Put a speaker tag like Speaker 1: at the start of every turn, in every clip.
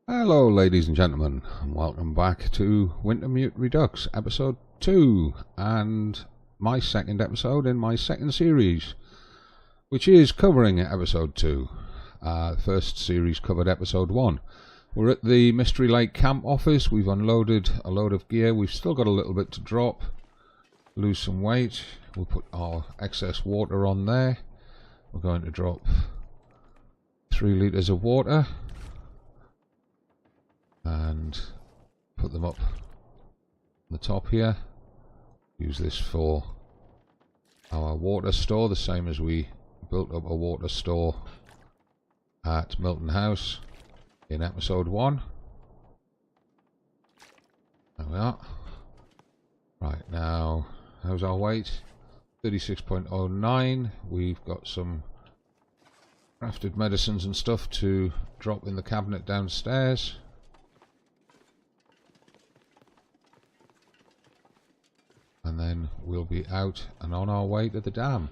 Speaker 1: Hello ladies and gentlemen, and welcome back to Wintermute Redux episode 2, and my second episode in my second series, which is covering episode 2. The first series covered episode 1. We're at the Mystery Lake camp office. We've unloaded a load of gear. We've still got a little bit to drop, lose some weight. We'll put our excess water on there. We're going to drop 3 litres of water and put them up on the top here. Use this for our water store, the same as we built up a water store at Milton House in episode 1. There we are. Right, now, how's our weight? 36.09. We've got some crafted medicines and stuff to drop in the cabinet downstairs. And then we'll be out and on our way to the dam.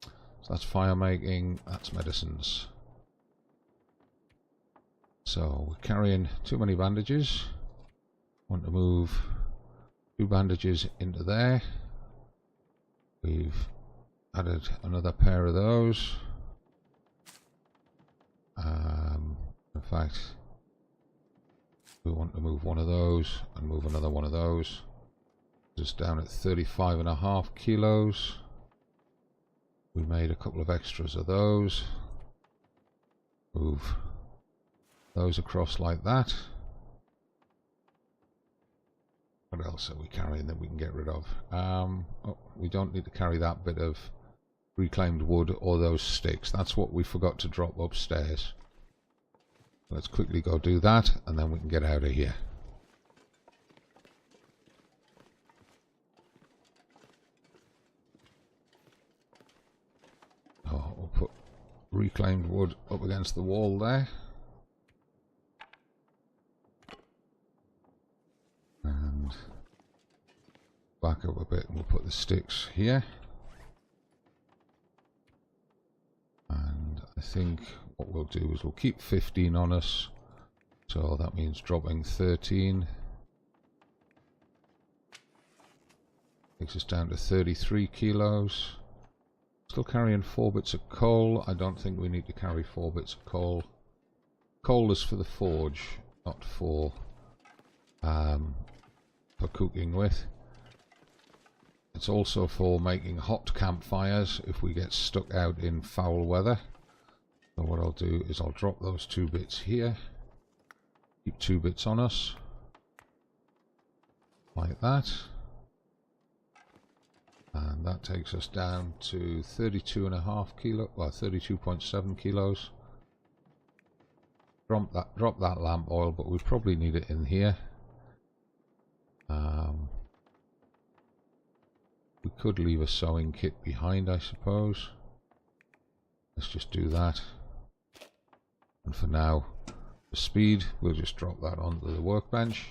Speaker 1: So that's fire making, that's medicines. So we're carrying too many bandages. Want to move 2 bandages into there. We've added another pair of those. In fact, we want to move one of those and move another one of those. Just down at 35.5 kilos. We made a couple of extras of those. Move those across like that. What else are we carrying that we can get rid of? Oh, we don't need to carry that bit of reclaimed wood or those sticks. That's what we forgot to drop upstairs. Let's quickly go do that and then we can get out of here. Oh, we'll put reclaimed wood up against the wall there. And back up a bit and we'll put the sticks here. And I think what we'll do is we'll keep 15 on us. So that means dropping 13. Takes us down to 33 kilos. Still carrying 4 bits of coal. I don't think we need to carry 4 bits of coal. Coal is for the forge, not for cooking with. It's also for making hot campfires if we get stuck out in foul weather. So what I'll do is I'll drop those 2 bits here. Keep 2 bits on us. Like that. And that takes us down to 32.5 kilo, well 32.7 kilos. Drop that lamp oil, but we probably need it in here. We could leave a sewing kit behind, I suppose. Let's just do that. And for now, for speed, we'll just drop that onto the workbench.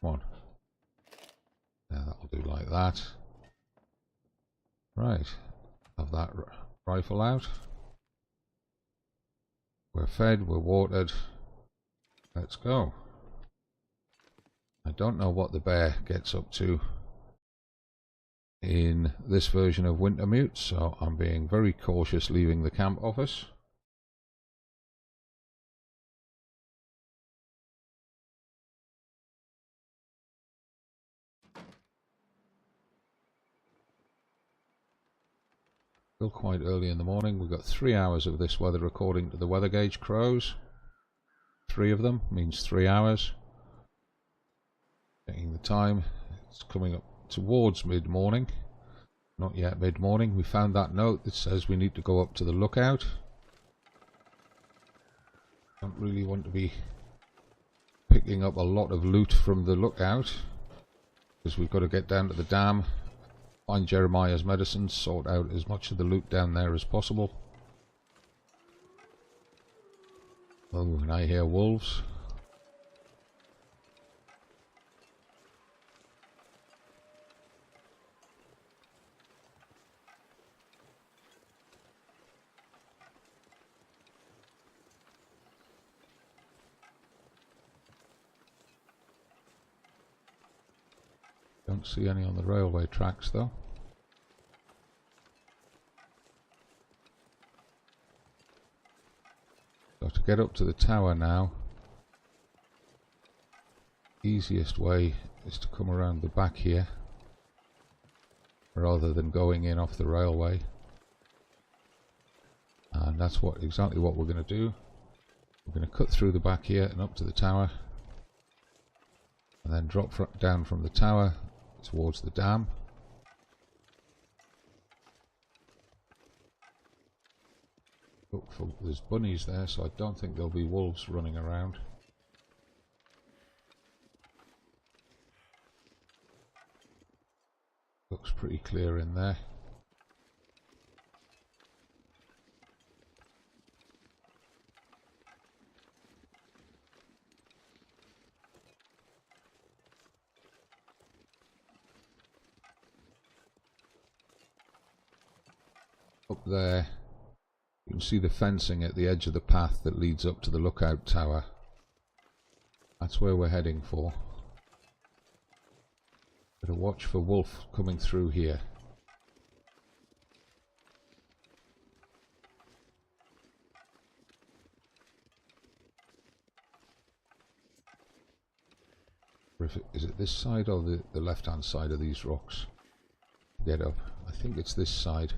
Speaker 1: Come on. Yeah, that'll do like that. Right. Have that rifle out. We're fed, we're watered. Let's go. I don't know what the bear gets up to in this version of Wintermute, so I'm being very cautious leaving the camp office. Still quite early in the morning. We've got 3 hours of this weather according to the weather gauge crows. 3 of them means 3 hours. Checking the time, it's coming up towards mid-morning. Not yet mid-morning. We found that note that says we need to go up to the lookout. Don't really want to be picking up a lot of loot from the lookout, because we've got to get down to the dam, find Jeremiah's medicine, sort out as much of the loot down there as possible. Oh, and I hear wolves. Don't see any on the railway tracks though. So to get up to the tower now, easiest way is to come around the back here rather than going in off the railway. And that's exactly what we're going to do. We're going to cut through the back here and up to the tower, and then drop down from the tower towards the dam. Look for, there's bunnies there, so I don't think there'll be wolves running around. Looks pretty clear in there. Up there, you can see the fencing at the edge of the path that leads up to the lookout tower. That's where we're heading for. Better watch for wolf coming through here. Is it this side or the left hand side of these rocks? Get up. I think it's this side.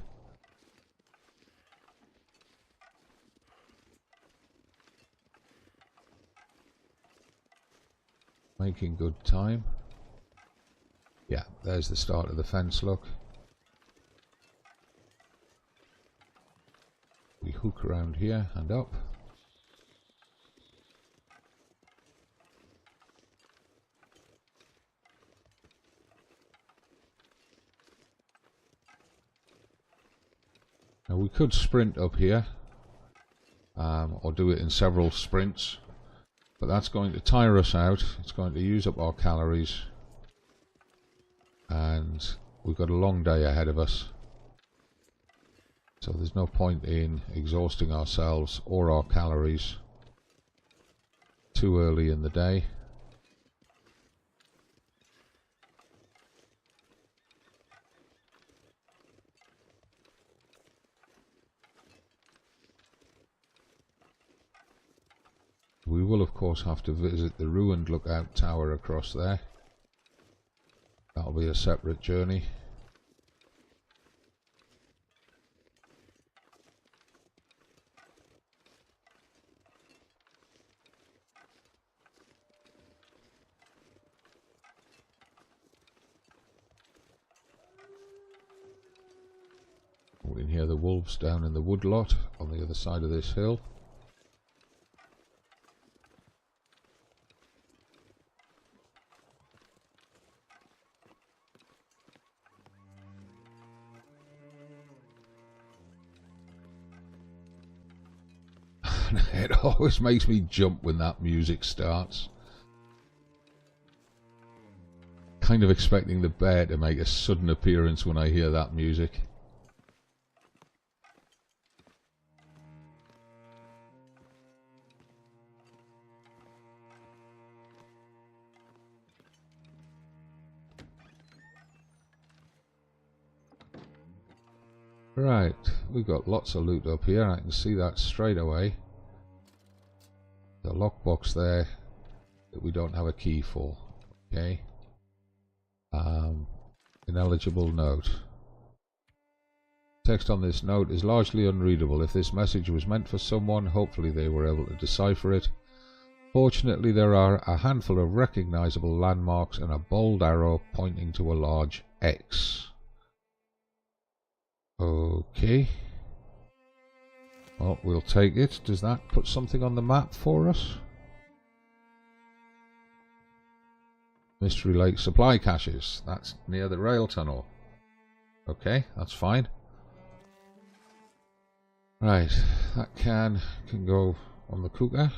Speaker 1: Making good time. Yeah, there's the start of the fence, look. We hook around here and up. Now we could sprint up here, or do it in several sprints. But that's going to tire us out, it's going to use up our calories, and we've got a long day ahead of us. So there's no point in exhausting ourselves or our calories too early in the day. We will of course have to visit the ruined lookout tower across there. That'll be a separate journey. We can hear the wolves down in the woodlot on the other side of this hill. It always makes me jump when that music starts. Kind of expecting the bear to make a sudden appearance when I hear that music. Right, we've got lots of loot up here. I can see that straight away. The lockbox there that we don't have a key for. Okay. Ineligible note. Text on this note is largely unreadable. If this message was meant for someone, hopefully they were able to decipher it. Fortunately, there are a handful of recognizable landmarks and a bold arrow pointing to a large X. Okay. Well, we'll take it. Does that put something on the map for us? Mystery Lake supply caches. That's near the rail tunnel. Okay, that's fine. Right, that can go on the cooker.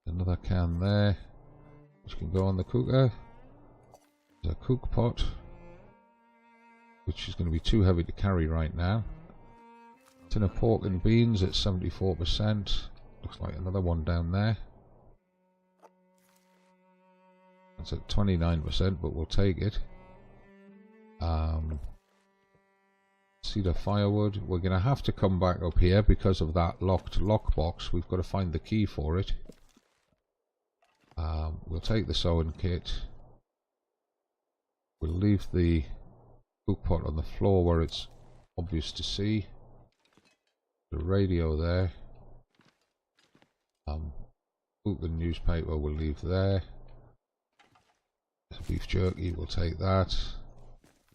Speaker 1: Another can there, which can go on the cooker. There's a cook pot, which is going to be too heavy to carry right now. Tin of pork and beans at 74%. Looks like another one down there. It's at 29%, but we'll take it. Cedar firewood. We're going to have to come back up here because of that locked lockbox. We've got to find the key for it. We'll take the sewing kit. We'll leave the cook pot on the floor where it's obvious to see. The radio there. Book and newspaper we'll leave there. Beef jerky, we'll take that.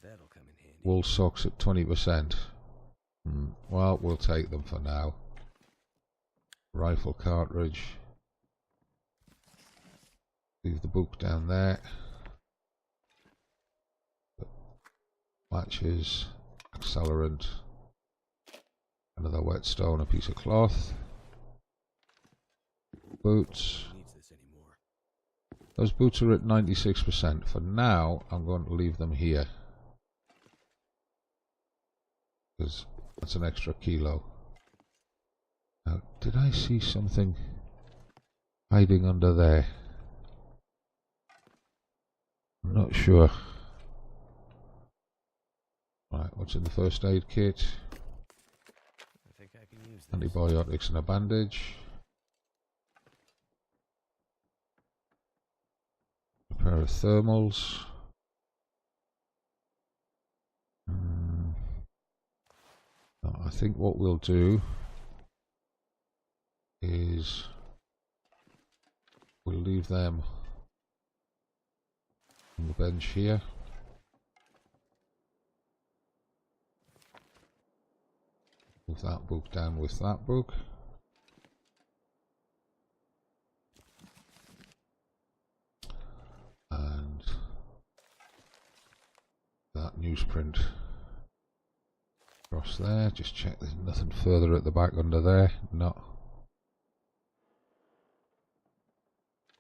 Speaker 2: That'll come in handy.
Speaker 1: Wool socks at 20%. Well, we'll take them for now. Rifle cartridge. Leave the book down there. Matches, accelerant, another whetstone, a piece of cloth. Boots. Those boots are at 96%. For now, I'm going to leave them here, because that's an extra kilo. Now, did I see something hiding under there? I'm not sure. Right, what's in the first aid kit?
Speaker 2: I think I can use this.
Speaker 1: Antibiotics and a bandage. A pair of thermals. I think what we'll do is we'll leave them on the bench here. Move that book down with that book. And that newsprint across there. Just check there's nothing further at the back under there. No.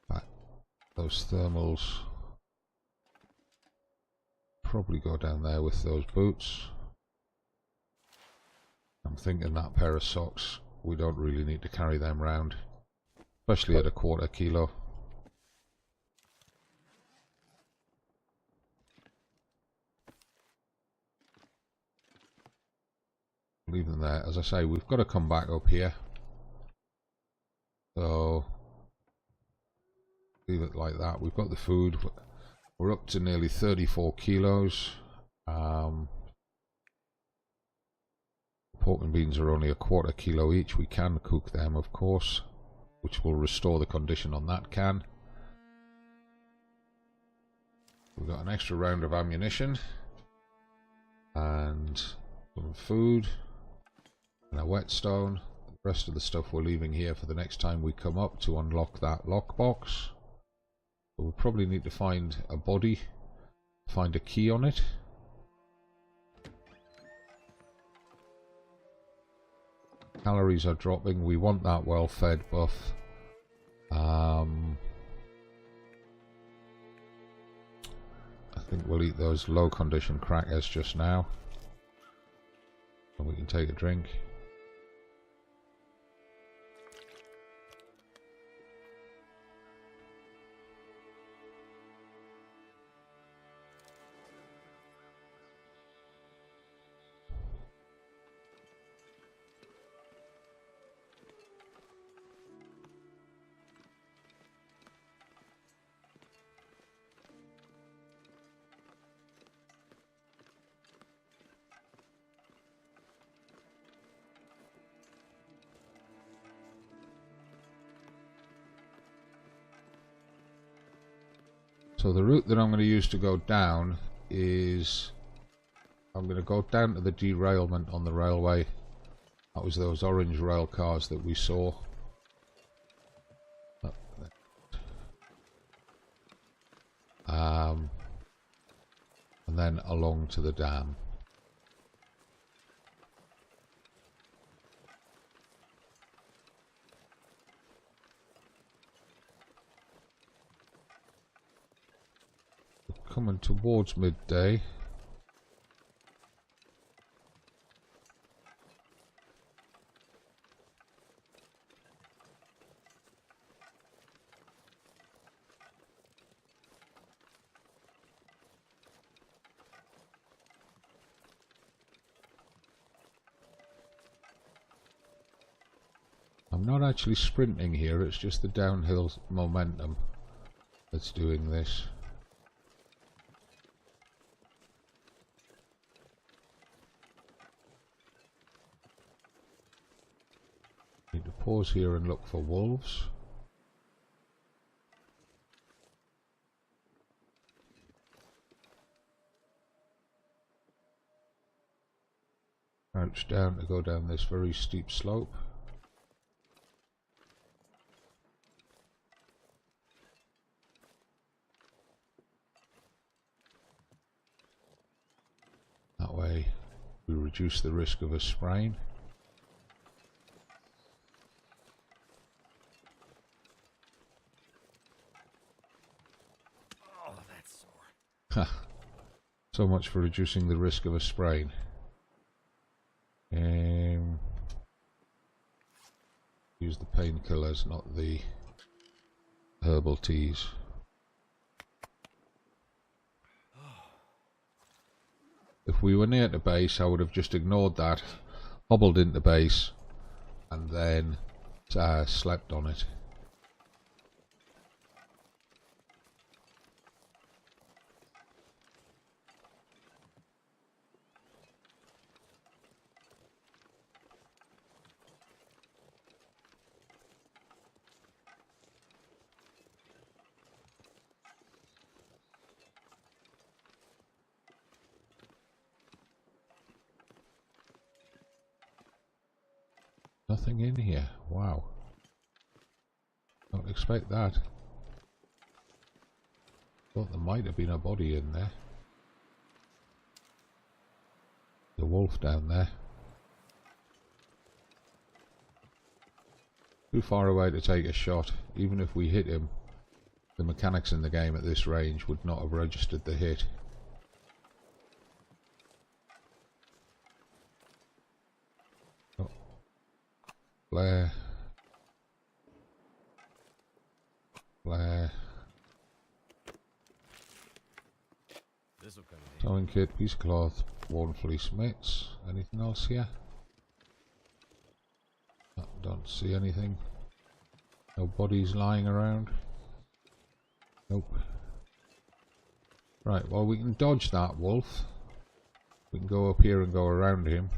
Speaker 1: Right. Those thermals probably go down there with those boots. I'm thinking that pair of socks, we don't really need to carry them round, especially at a quarter kilo. Leave them there. As I say, we've got to come back up here. So, leave it like that. We've got the food. We're up to nearly 34 kilos. Pork and beans are only a quarter kilo each. We can cook them, of course, which will restore the condition on that can. We've got an extra round of ammunition and some food and a whetstone. The rest of the stuff we're leaving here for the next time we come up to unlock that lockbox. But we'll probably need to find a body, find a key on it. Calories are dropping. We want that well-fed buff. I think we'll eat those low-condition crackers just now, and we can take a drink. So the route that I'm going to use to go down is I'm going to go down to the derailment on the railway. That was those orange rail cars that we saw. And then along to the dam. Coming towards midday. I'm not actually sprinting here, it's just the downhill momentum that's doing this. Need to pause here and look for wolves. Crouch down to go down this very steep slope. That way we reduce the risk of a sprain.
Speaker 2: Oh, that's sore.
Speaker 1: So much for reducing the risk of a sprain. Use the painkillers, not the herbal teas. If we were near the base, I would have just ignored that, hobbled into base, and then slept on it. Nothing in here. Wow. Don't expect that. Thought there might have been a body in there. The wolf down there. Too far away to take a shot. Even if we hit him, the mechanics in the game at this range would not have registered the hit. Flare. Flare.
Speaker 2: This'll come in.
Speaker 1: Sewing kit, piece of cloth, worn fleece mitts. Anything else here? No, don't see anything. No bodies lying around. Nope. Right, well we can dodge that wolf. We can go up here and go around him.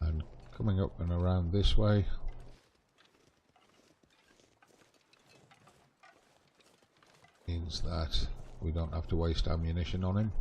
Speaker 1: And coming up and around this way. Means that we don't have to waste ammunition on him.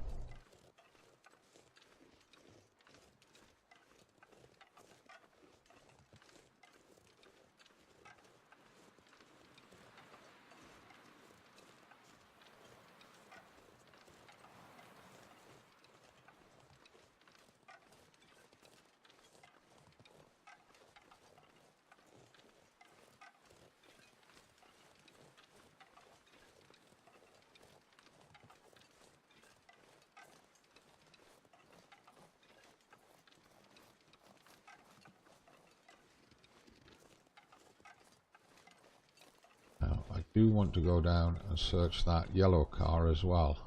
Speaker 1: Now, I do want to go down and search that yellow car as well.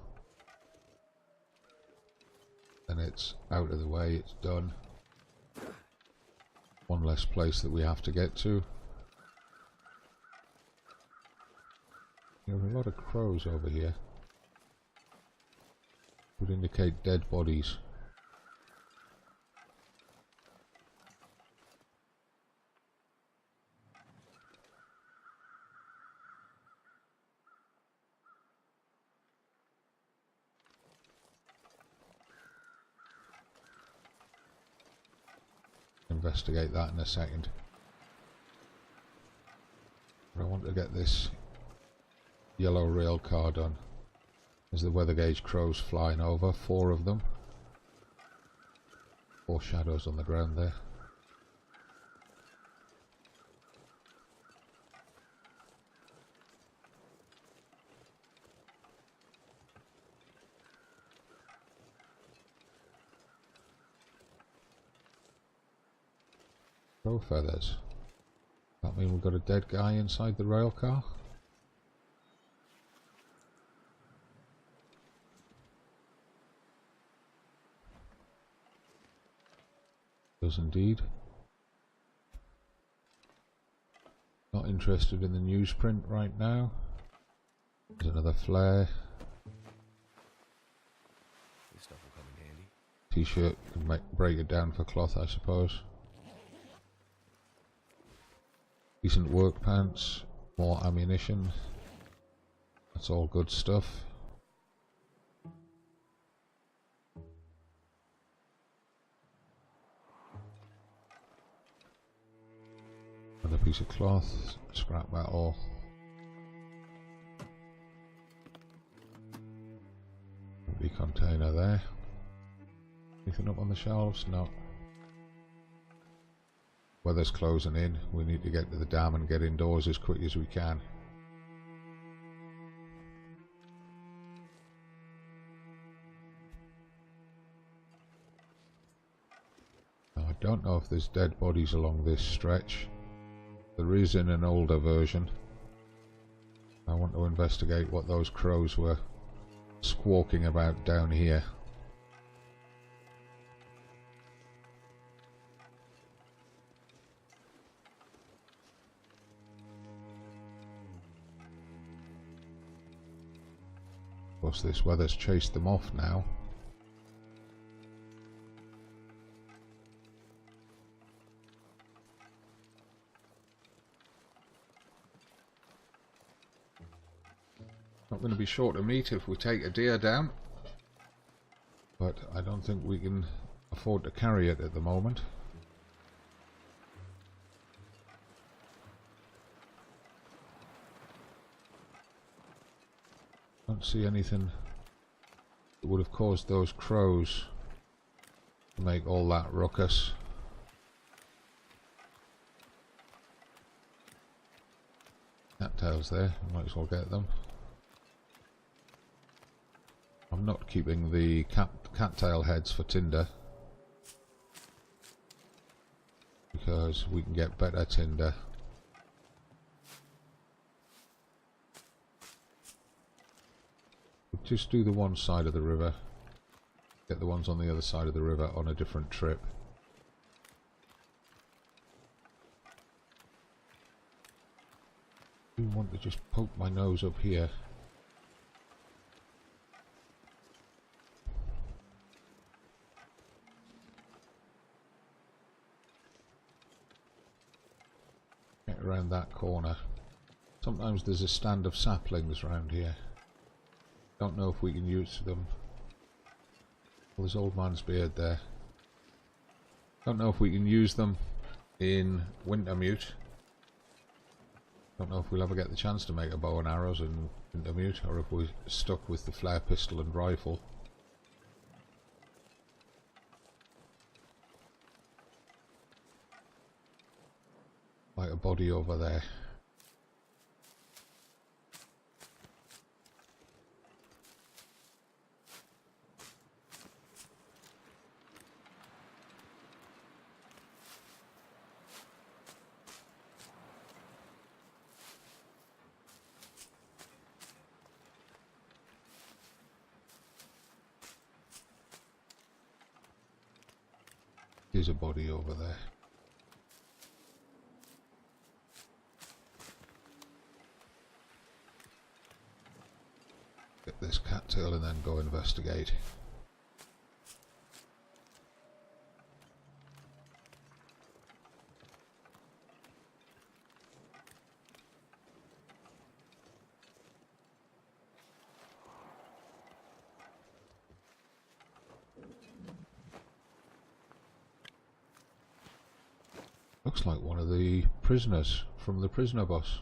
Speaker 1: Then it's out of the way, it's done. One less place that we have to get to. There are a lot of crows over here. Would indicate dead bodies. Investigate that in a second. But I want to get this yellow rail car done. There's the weather gauge crows flying over, 4 of them. 4 shadows on the ground there. Crow feathers. That mean we've got a dead guy inside the rail car? Does indeed. Not interested in the newsprint right now. There's another flare.
Speaker 2: This stuff will come in handy.
Speaker 1: T-shirt, can break it down for cloth, I suppose. Decent work pants, more ammunition. That's all good stuff. Another piece of cloth, scrap metal. Empty container there. Anything up on the shelves? No. Weather's closing in. We need to get to the dam and get indoors as quick as we can. Now, I don't know if there's dead bodies along this stretch. There is in an older version. I want to investigate what those crows were squawking about down here. Of course, this weather's chased them off now. Not going to be short of meat if we take a deer down, but I don't think we can afford to carry it at the moment. Don't see anything that would have caused those crows to make all that ruckus. Cattails there, might as well get them. I'm not keeping the cattail heads for tinder, because we can get better tinder. We'll just do the one side of the river, get the ones on the other side of the river on a different trip. I want to just poke my nose up here. Get around that corner. Sometimes there's a stand of saplings around here. Don't know if we can use them. Well, there's Old Man's Beard there. Don't know if we can use them in Wintermute. Don't know if we'll ever get the chance to make a bow and arrows in Wintermute, or if we're stuck with the flare pistol and rifle. Like a body over there. There's a body over there. Get this cattail and then go investigate. Looks like one of the prisoners from the prisoner bus.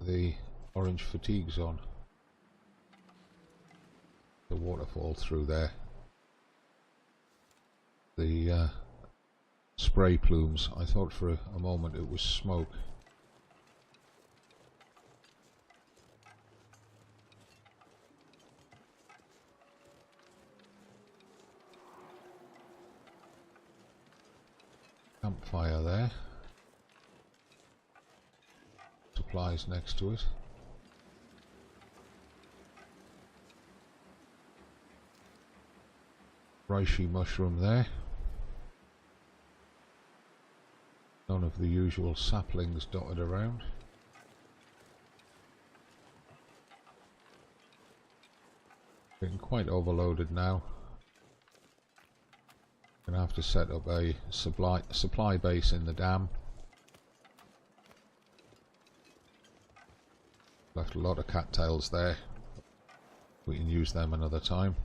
Speaker 1: The orange fatigues on. the waterfall through there. The spray plumes, I thought for a moment it was smoke. Campfire there. Supplies next to it. Reishi mushroom there. None of the usual saplings dotted around. Getting quite overloaded now. Gonna have to set up a supply base in the dam. Left a lot of cattails there. We can use them another time.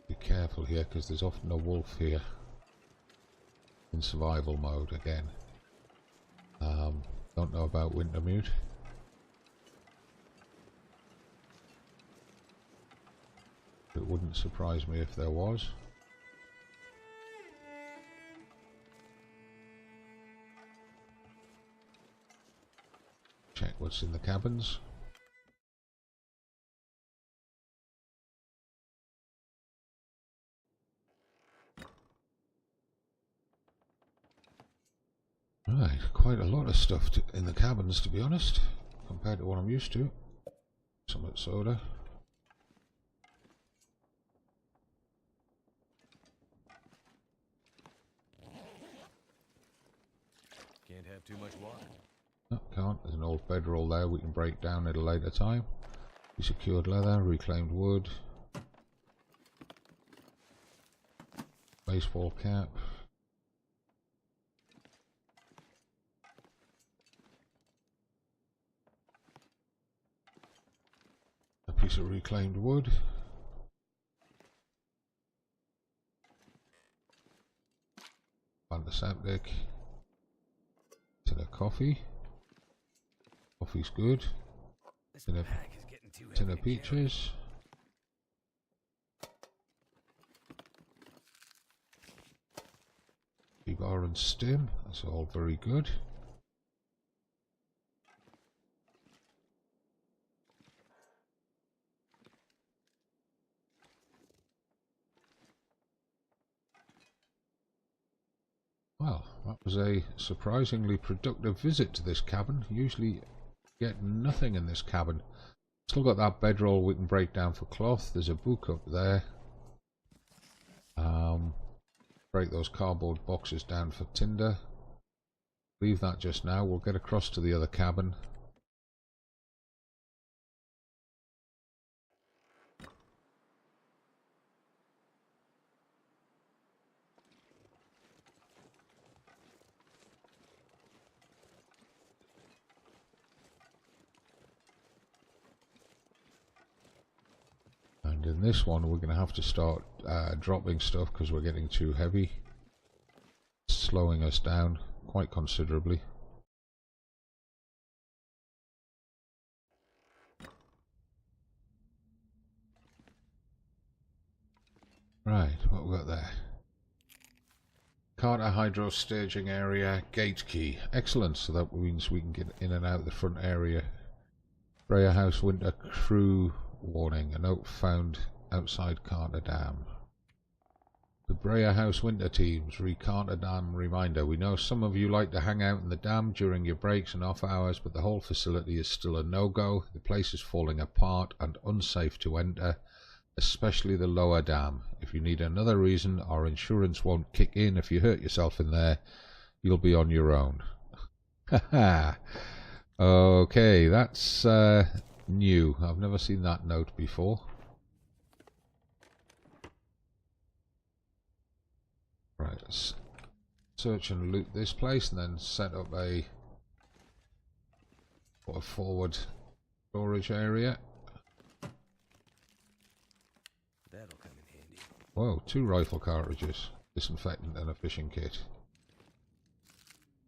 Speaker 1: Be careful here because there's often a wolf here in survival mode again. Don't know about Wintermute. It wouldn't surprise me if there was. Check what's in the cabins. Right, quite a lot of stuff in the cabins, to be honest, compared to what I'm used to. Some soda.
Speaker 2: Can't have too much water.
Speaker 1: No, can't. There's an old bedroll there we can break down at a later time. Secured leather, reclaimed wood. Baseball cap. A piece of reclaimed wood. Antiseptic. Tin of coffee. Coffee's good. Tin of peaches. Bar and stim. That's all very good. Well, that was a surprisingly productive visit to this cabin. Usually get nothing in this cabin. Still got that bedroll we can break down for cloth. There's a book up there. Break those cardboard boxes down for tinder. Leave that just now. We'll get across to the other cabin. And in this one we're going to have to start dropping stuff because we're getting too heavy. It's slowing us down quite considerably. Right, what we got there? Carter hydro staging area, gate key. Excellent, so that means we can get in and out the front area. Breyer House winter crew warning. A note found outside Carter Dam. The Breyer House winter teams, re-Carter Dam reminder. We know some of you like to hang out in the dam during your breaks and off hours, but the whole facility is still a no-go. The place is falling apart and unsafe to enter, especially the lower dam. If you need another reason, our insurance won't kick in if you hurt yourself in there. You'll be on your own. Haha. Okay, that's new. I've never seen that note before. Right, let's search and loot this place and then set up a forward storage area.
Speaker 2: That'll come in handy.
Speaker 1: Whoa, 2 rifle cartridges, disinfectant and a fishing kit.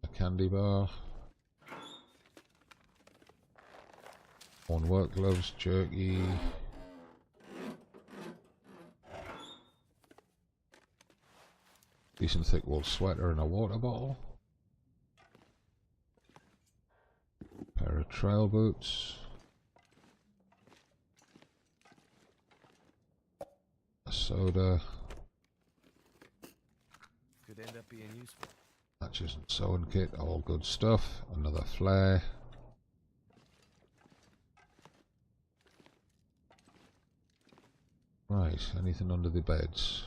Speaker 1: A candy bar. Worn work gloves, jerky. Decent thick wool sweater and a water bottle. Pair of trail boots. A soda.
Speaker 2: Could end up being useful.
Speaker 1: Matches and sewing kit, all good stuff. Another flare. Right, anything under the beds?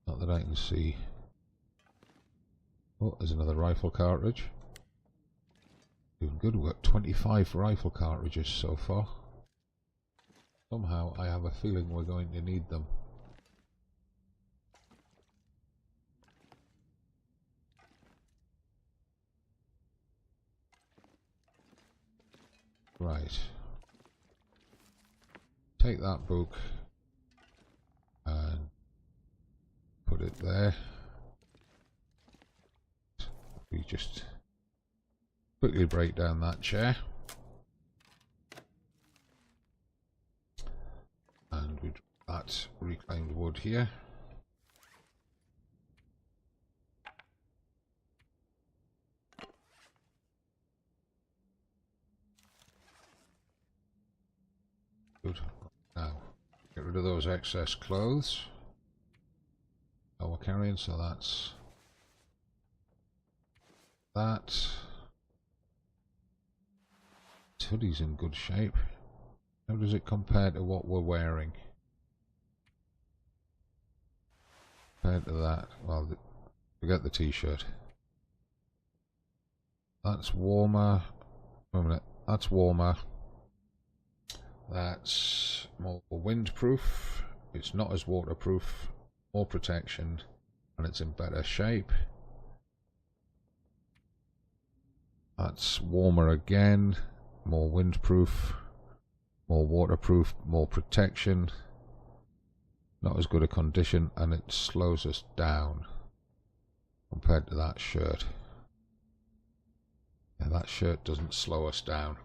Speaker 1: Not that I can see. Oh, there's another rifle cartridge. Doing good, we've got 25 rifle cartridges so far. Somehow I have a feeling we're going to need them. Right. Take that book and put it there. We just quickly break down that chair. And we drop that reclaimed wood here. Good. Now, get rid of those excess clothes. Oh, we're carrying, so that's that. Hoodie's in good shape. How does it compare to what we're wearing? Compared to that, well, forget the t-shirt. That's warmer. Wait a minute, that's warmer. That's more windproof. It's not as waterproof. More protection, and it's in better shape. That's warmer again. More windproof. More waterproof. More protection. Not as good a condition, and it slows us down compared to that shirt. Yeah, that shirt doesn't slow us down.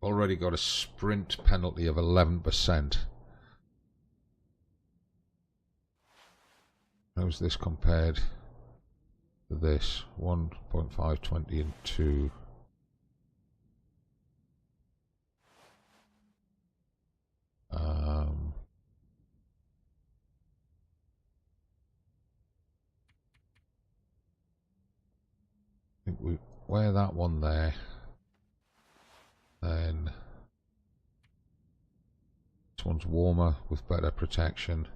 Speaker 1: Already got a sprint penalty of 11%. How's this compared to this? 1.5, 20 and 2. I think we wear that one there. Then this one's warmer with better protection.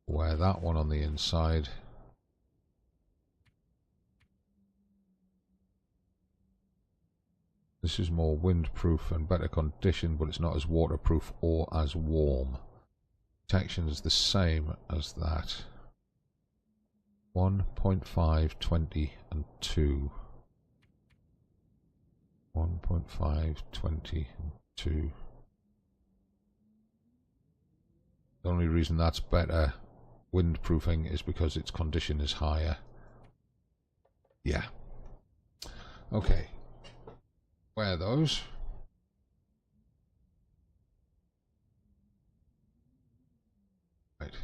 Speaker 1: Wear that one on the inside. This is more windproof and better condition, but it's not as waterproof or as warm. Protection is the same as that. 1.5, 20 and 2. 1.5, 20 and 2. The only reason that's better windproofing is because its condition is higher. Yeah. Okay. Wear those. Right.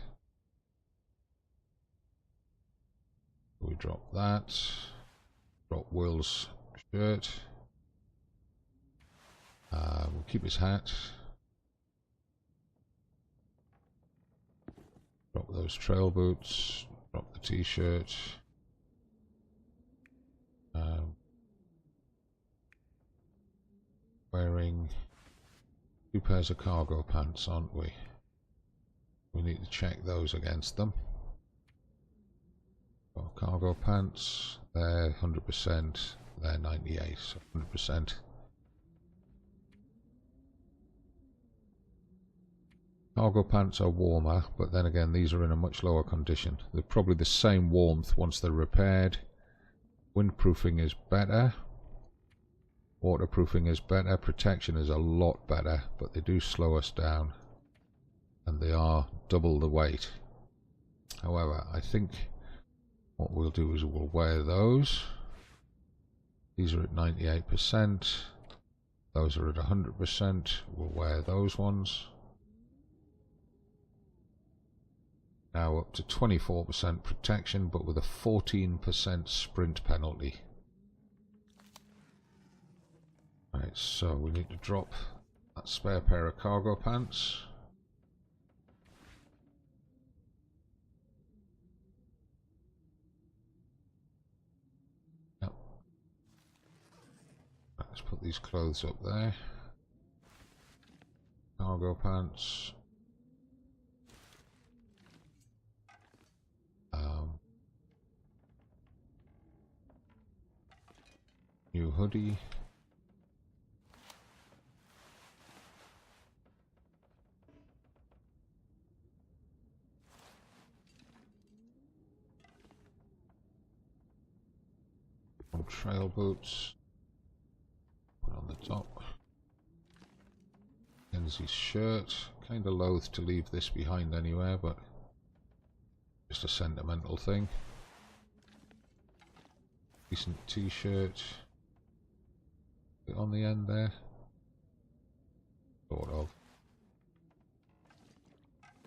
Speaker 1: We drop that. Drop Will's shirt. We'll keep his hat. Drop those trail boots. Drop the t-shirt. Wearing 2 pairs of cargo pants, aren't we? We need to check those against them. So cargo pants, they're 100%, they're 98, so 100%. Cargo pants are warmer, but then again these are in a much lower condition. They're probably the same warmth once they're repaired. Windproofing is better. Waterproofing is better. Protection is a lot better, but they do slow us down. And they are double the weight. However, I think what we'll do is we'll wear those. These are at 98%. Those are at 100%. We'll wear those ones. Now up to 24% protection, but with a 14% sprint penalty. Right, so we need to drop that spare pair of cargo pants. Yep. Let's put these clothes up there. Cargo pants. New hoodie. Trail boots. Put on the top. Kenzie's shirt. Kind of loath to leave this behind anywhere, but just a sentimental thing. Decent t-shirt. Bit on the end there. Sort of.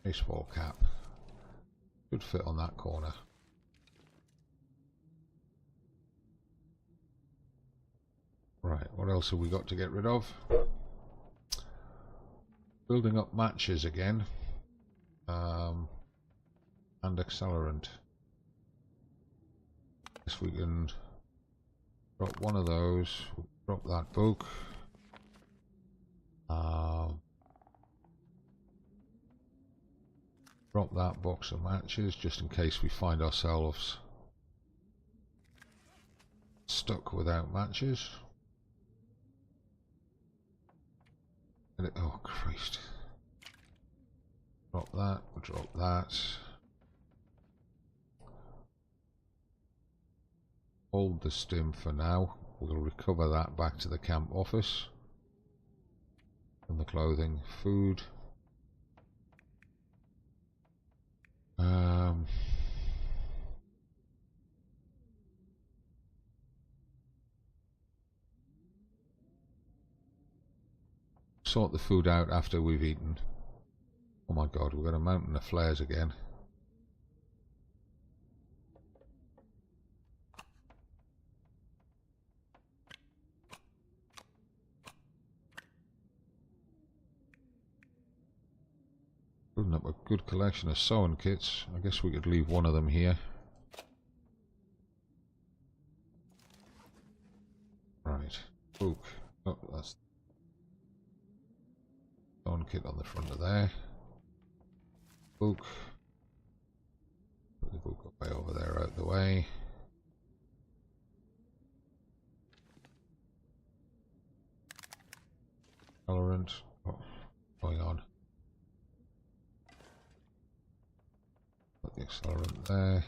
Speaker 1: Baseball cap. Good fit on that corner. Right, what else have we got to get rid of? Building up matches again. And accelerant. Guess we can drop one of those. Drop that book. Drop that box of matches just in case we find ourselves stuck without matches. Oh Christ. Drop that, drop that. Hold the stim for now. We'll recover that back to the camp office. And the clothing, food. Sort the food out after we've eaten. Oh my god, we've got a mountain of flares again. Building up a good collection of sewing kits. I guess we could leave one of them here. Right. Book. Oh, that's sewing kit on the front of there. Book. Put the book up way over there, out the way. Accelerant. What's going on? Put the accelerant there.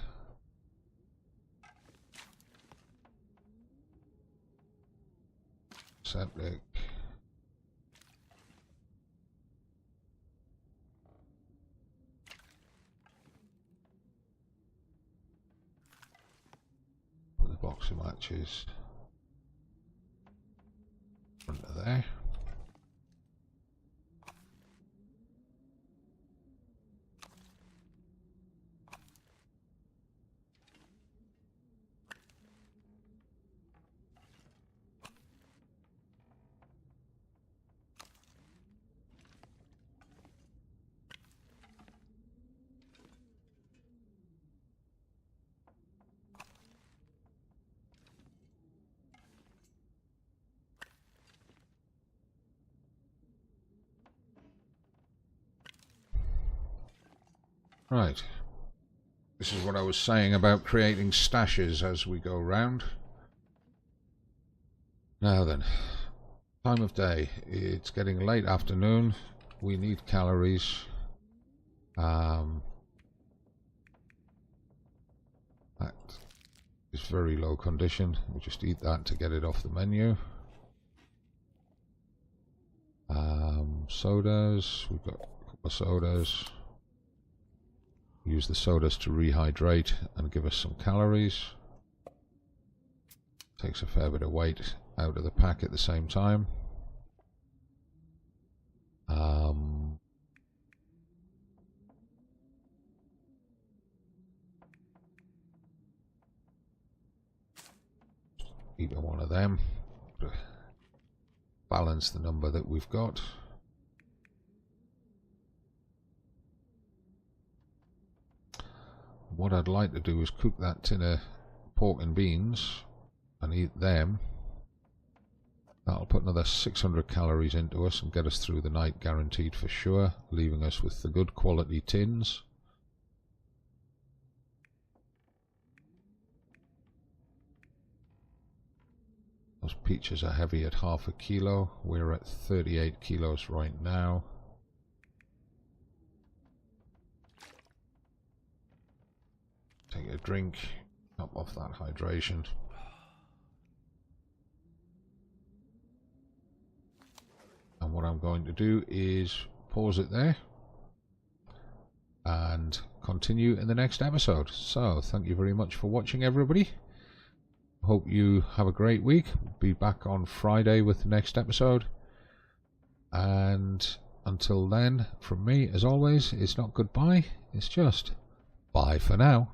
Speaker 1: Septic. Put the box of matches front of there. Right, this is what I was saying about creating stashes as we go round. Now then, time of day, it's getting late afternoon, we need calories. That is very low condition, we'll just eat that to get it off the menu. Sodas, we've got a couple of sodas. Use the sodas to rehydrate and give us some calories. Takes a fair bit of weight out of the pack at the same time. Either one of them to balance the number that we've got. What I'd like to do is cook that tin of pork and beans and eat them. That'll put another 600 calories into us and get us through the night guaranteed for sure, leaving us with the good quality tins. Those peaches are heavy at half a kilo. We're at 38 kilos right now. Take a drink, top off that hydration. And what I'm going to do is pause it there and continue in the next episode. So, thank you very much for watching, everybody. Hope you have a great week. Be back on Friday with the next episode. And until then, from me, as always, it's not goodbye, it's just bye for now.